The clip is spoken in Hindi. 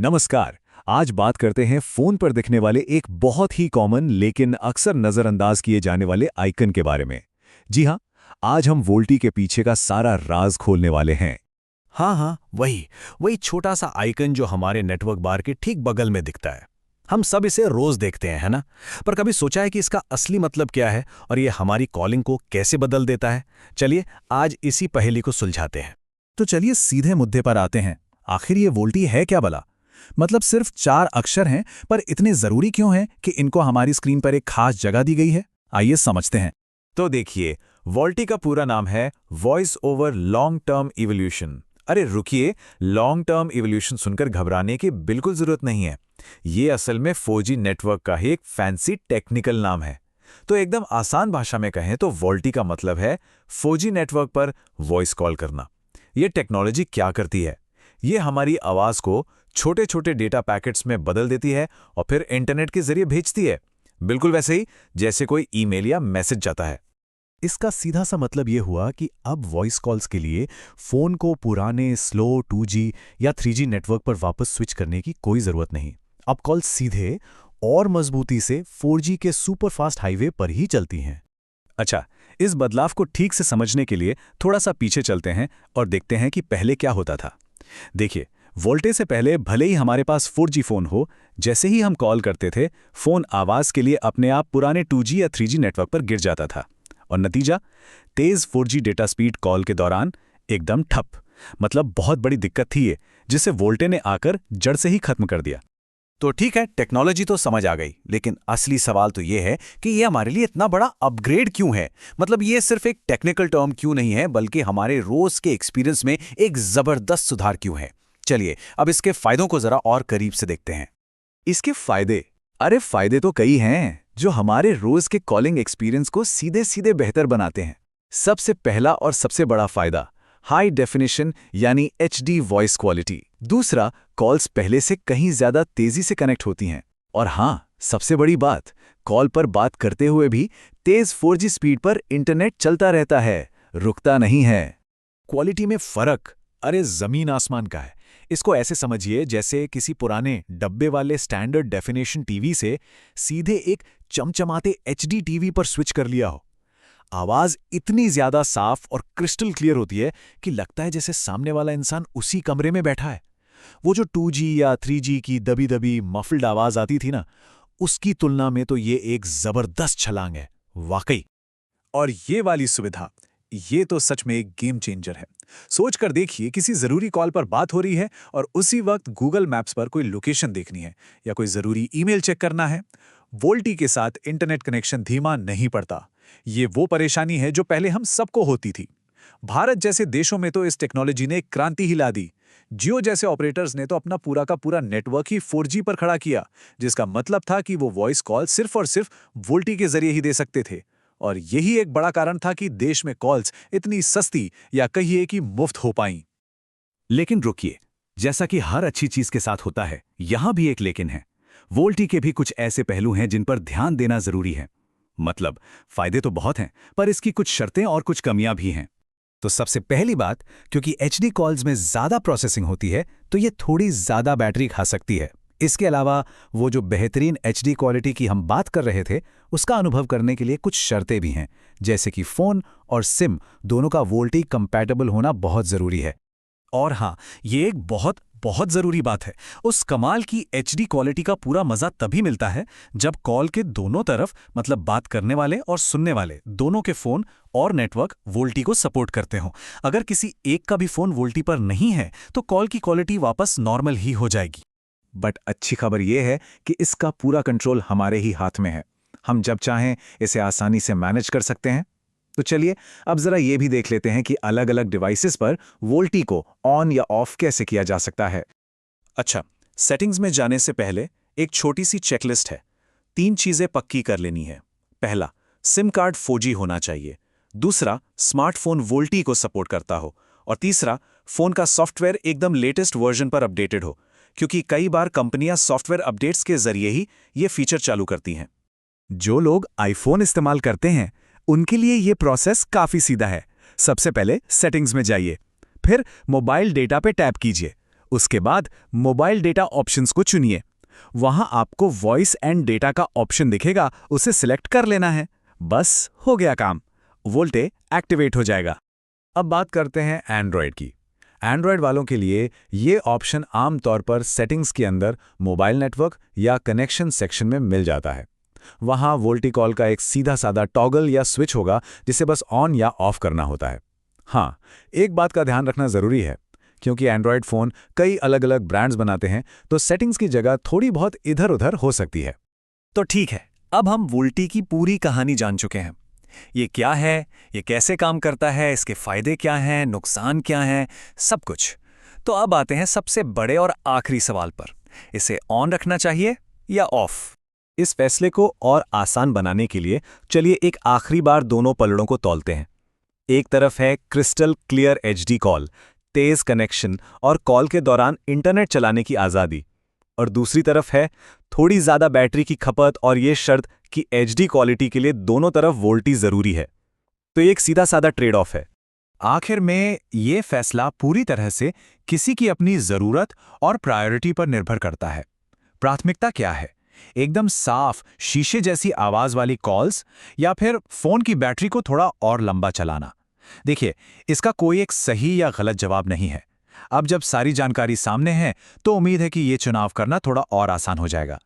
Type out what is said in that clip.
नमस्कार। आज बात करते हैं फोन पर दिखने वाले एक बहुत ही कॉमन लेकिन अक्सर नजरअंदाज किए जाने वाले आइकन के बारे में। जी हाँ, आज हम वोल्टी के पीछे का सारा राज खोलने वाले हैं। हाँ, वही वही छोटा सा आइकन जो हमारे नेटवर्क बार के ठीक बगल में दिखता है। हम सब इसे रोज देखते हैं, है ना? पर कभी सोचा है कि इसका असली मतलब क्या है और ये हमारी कॉलिंग को कैसे बदल देता है? चलिए आज इसी पहेली को सुलझाते हैं। तो चलिए सीधे मुद्दे पर आते हैं। आखिर ये वोल्टी है क्या भला? मतलब सिर्फ 4 अक्षर हैं, पर इतने जरूरी क्यों हैं कि इनको हमारी स्क्रीन पर एक खास जगह दी गई है? आइए समझते हैं। तो देखिए, वोल्टी का पूरा नाम है voice over long term evolution. अरे रुकिए, लॉन्ग टर्म इवोल्यूशन सुनकर घबराने की बिल्कुल जरूरत नहीं है। ये असल में 4G नेटवर्क का ही एक फैंसी टेक्निकल नाम है। तो एकदम आसान भाषा में कहें तो वोल्टी का मतलब है 4G नेटवर्क पर वॉइस कॉल करना। ये टेक्नोलॉजी क्या करती है? ये हमारी आवाज को छोटे छोटे डेटा पैकेट्स में बदल देती है और फिर इंटरनेट के जरिए भेजती है, बिल्कुल वैसे ही जैसे कोई ईमेल या मैसेज जाता है। इसका सीधा सा मतलब ये हुआ कि अब वॉइस कॉल्स के लिए फोन को पुराने स्लो 2G या 3G नेटवर्क पर वापस स्विच करने की कोई जरूरत नहीं। अब कॉल सीधे और मजबूती से 4G के सुपरफास्ट हाईवे पर ही चलती हैं। अच्छा, इस बदलाव को ठीक से समझने के लिए थोड़ा सा पीछे चलते हैं और देखते हैं कि पहले क्या होता था। देखिए, वोल्टे से पहले भले ही हमारे पास 4G फोन हो, जैसे ही हम कॉल करते थे, फोन आवाज के लिए अपने आप पुराने 2G या 3G नेटवर्क पर गिर जाता था और नतीजा तेज 4G डेटा स्पीड कॉल के दौरान एकदम ठप। मतलब बहुत बड़ी दिक्कत थी ये, जिसे वोल्टे ने आकर जड़ से ही खत्म कर दिया। तो ठीक है, टेक्नोलॉजी तो समझ आ गई, लेकिन असली सवाल तो ये है कि ये हमारे लिए इतना बड़ा अपग्रेड क्यों है? मतलब ये सिर्फ एक टेक्निकल टर्म क्यों नहीं है, बल्कि हमारे रोज के एक्सपीरियंस में एक जबरदस्त सुधार क्यों है? चलिए अब इसके फायदों को जरा और करीब से देखते हैं। इसके फायदे? अरे फायदे तो कई हैं जो हमारे रोज के कॉलिंग एक्सपीरियंस को सीधे सीधे बेहतर बनाते हैं। सबसे पहला और सबसे बड़ा फायदा, हाई डेफिनेशन यानी HD वॉइस क्वालिटी। दूसरा, कॉल्स पहले से कहीं ज्यादा तेजी से कनेक्ट होती हैं। और हाँ, सबसे बड़ी बात, कॉल पर बात करते हुए भी तेज 4G स्पीड पर इंटरनेट चलता रहता है, रुकता नहीं है। क्वालिटी में फर्क अरे जमीन आसमान का है। इसको ऐसे समझिए जैसे किसी पुराने डब्बे वाले स्टैंडर्ड डेफिनेशन टीवी से सीधे एक चमचमाते HD टीवी पर स्विच कर लिया हो। आवाज इतनी ज्यादा साफ और क्रिस्टल क्लियर होती है कि लगता है जैसे सामने वाला इंसान उसी कमरे में बैठा है। वो जो 2G या 3G की दबी दबी मफल्ड आवाज आती थी ना, उसकी तुलना में तो ये एक जबरदस्त छलांग है, वाकई। और ये वाली सुविधा, ये तो सच में एक गेम चेंजर है। सोच कर देखिए, किसी जरूरी कॉल पर बात हो रही है और उसी वक्त गूगल मैप्स पर कोई लोकेशन देखनी है या कोई जरूरी ईमेल चेक करना है। वोल्टी के साथ इंटरनेट कनेक्शन धीमा नहीं पड़ता। ये वो परेशानी है जो पहले हम सबको होती थी। भारत जैसे देशों में तो इस टेक्नोलॉजी ने क्रांति ही ला दी। जियो जैसे ऑपरेटर्स ने तो अपना पूरा का पूरा नेटवर्क ही 4G पर खड़ा किया, जिसका मतलब था कि वो वॉइस कॉल सिर्फ और सिर्फ वोल्टी के जरिए ही दे सकते थे। और यही एक बड़ा कारण था कि देश में कॉल्स इतनी सस्ती या कहिए कि मुफ्त हो पाईं। लेकिन रुकिए, जैसा कि हर अच्छी चीज के साथ होता है, यहां भी एक लेकिन है। वोल्टी के भी कुछ ऐसे पहलू हैं जिन पर ध्यान देना जरूरी है। मतलब फायदे तो बहुत हैं, पर इसकी कुछ शर्तें और कुछ कमियां भी हैं। तो सबसे पहली बात, क्योंकि HD कॉल्स में ज्यादा प्रोसेसिंग होती है, तो ये थोड़ी ज्यादा बैटरी खा सकती है। इसके अलावा वो जो बेहतरीन HD क्वालिटी की हम बात कर रहे थे, उसका अनुभव करने के लिए कुछ शर्तें भी हैं, जैसे कि फोन और सिम दोनों का वोल्टी कंपैटिबल होना बहुत जरूरी है। और हाँ, ये एक बहुत बहुत जरूरी बात है। उस कमाल की HD क्वालिटी का पूरा मजा तभी मिलता है जब कॉल के दोनों तरफ, मतलब बात करने वाले और सुनने वाले, दोनों के फोन और नेटवर्क वोल्टी को सपोर्ट करते हों। अगर किसी एक का भी फोन वोल्टी पर नहीं है तो कॉल की क्वालिटी वापस नॉर्मल ही हो जाएगी। बट अच्छी खबर यह है कि इसका पूरा कंट्रोल हमारे ही हाथ में है। हम जब चाहें इसे आसानी से मैनेज कर सकते हैं। तो चलिए अब जरा ये भी देख लेते हैं कि अलग अलग डिवाइसेस पर वोल्टी को ऑन या ऑफ कैसे किया जा सकता है। अच्छा, सेटिंग्स में जाने से पहले एक छोटी सी चेकलिस्ट है। 3 चीजें पक्की कर लेनी है। पहला, सिम कार्ड 4G होना चाहिए। दूसरा, स्मार्टफोन वोल्टी को सपोर्ट करता हो। और तीसरा, फोन का सॉफ्टवेयर एकदम लेटेस्ट वर्जन पर अपडेटेड हो, क्योंकि कई बार कंपनियां सॉफ्टवेयर अपडेट्स के जरिए ही ये फीचर चालू करती हैं। जो लोग आईफोन इस्तेमाल करते हैं उनके लिए ये प्रोसेस काफी सीधा है। सबसे पहले सेटिंग्स में जाइए, फिर मोबाइल डेटा पे टैप कीजिए, उसके बाद मोबाइल डेटा ऑप्शंस को चुनिए। वहां आपको वॉइस एंड डेटा का ऑप्शन दिखेगा, उसे सिलेक्ट कर लेना है। बस हो गया काम, वोल्टे एक्टिवेट हो जाएगा। अब बात करते हैं एंड्रॉयड की। एंड्रॉयड वालों के लिए ये ऑप्शन आमतौर पर सेटिंग्स के अंदर मोबाइल नेटवर्क या कनेक्शन सेक्शन में मिल जाता है। वहां वोल्टी कॉल का एक सीधा साधा टॉगल या स्विच होगा जिसे बस ऑन या ऑफ करना होता है। हाँ, एक बात का ध्यान रखना जरूरी है, क्योंकि एंड्रॉयड फ़ोन कई अलग अलग ब्रांड्स बनाते हैं, तो सेटिंग्स की जगह थोड़ी बहुत इधर उधर हो सकती है। तो ठीक है, अब हम वोल्टी की पूरी कहानी जान चुके हैं। ये क्या है, ये कैसे काम करता है, इसके फायदे क्या हैं, नुकसान क्या हैं, सब कुछ। तो अब आते हैं सबसे बड़े और आखिरी सवाल पर, इसे ऑन रखना चाहिए या ऑफ? इस फैसले को और आसान बनाने के लिए चलिए एक आखिरी बार दोनों पलड़ों को तौलते हैं। एक तरफ है क्रिस्टल क्लियर एचडी कॉल, तेज कनेक्शन और कॉल के दौरान इंटरनेट चलाने की आज़ादी, और दूसरी तरफ है थोड़ी ज़्यादा बैटरी की खपत और ये शर्त कि एचडी क्वालिटी के लिए दोनों तरफ वोल्टी ज़रूरी है। तो ये एक सीधा साधा ट्रेड ऑफ है। आखिर में ये फैसला पूरी तरह से किसी की अपनी ज़रूरत और प्रायोरिटी पर निर्भर करता है। प्राथमिकता क्या है, एकदम साफ शीशे जैसी आवाज़ वाली कॉल्स या फिर फ़ोन की बैटरी को थोड़ा और लंबा चलाना? देखिए, इसका कोई एक सही या गलत जवाब नहीं है। अब जब सारी जानकारी सामने है तो उम्मीद है कि ये चुनाव करना थोड़ा और आसान हो जाएगा।